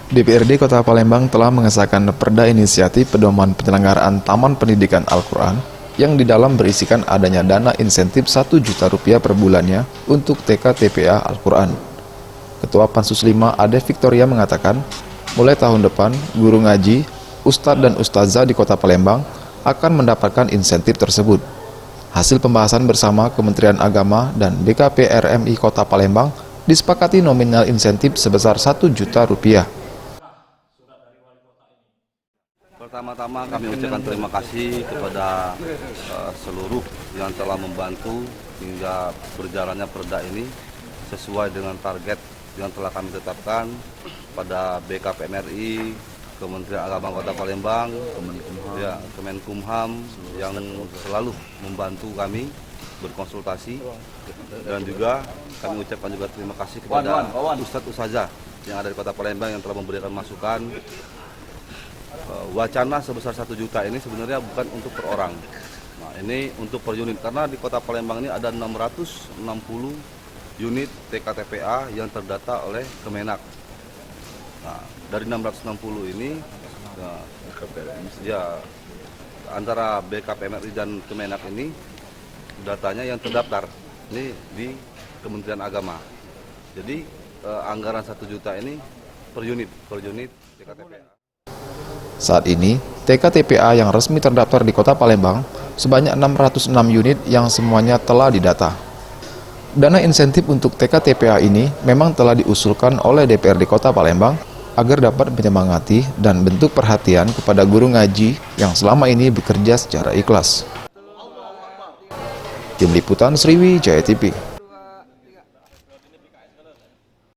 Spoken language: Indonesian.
DPRD Kota Palembang telah mengesahkan Perda Inisiatif Pedoman Penyelenggaraan Taman Pendidikan Al-Quran yang di dalam berisikan adanya dana insentif Rp1 juta per bulannya untuk TK TPA Al-Quran. Ketua Pansus 5 Ade Victoria mengatakan, mulai tahun depan, guru ngaji, ustadz dan ustazah di Kota Palembang akan mendapatkan insentif tersebut. Hasil pembahasan bersama Kementerian Agama dan BKP RMI Kota Palembang disepakati nominal insentif sebesar Rp1 juta. Pertama-tama kami ucapkan terima kasih kepada seluruh yang telah membantu hingga berjalannya perda ini sesuai dengan target yang telah kami tetapkan pada BKP MRI, Kementerian Agama Kota Palembang, Kemenkumham yang selalu membantu kami berkonsultasi, dan juga kami ucapkan juga terima kasih kepada Ustadz Ustazah yang ada di Kota Palembang yang telah memberikan masukan. Wacana sebesar Rp1 juta ini sebenarnya bukan untuk per orang. Nah, ini untuk per unit karena di Kota Palembang ini ada 660 unit TK-TPA yang terdata oleh Kemenak. Nah, dari 660 ini antara BKP MRI dan Kemenak ini datanya yang terdaftar ini di Kementerian Agama. Jadi anggaran Rp1 juta ini per unit TK-TPA. Saat ini, TK-TPA yang resmi terdaftar di Kota Palembang sebanyak 606 unit yang semuanya telah didata. Dana insentif untuk TK-TPA ini memang telah diusulkan oleh DPRD Kota Palembang agar dapat menyemangati dan bentuk perhatian kepada guru ngaji yang selama ini bekerja secara ikhlas. Tim Liputan Sriwijaya TV.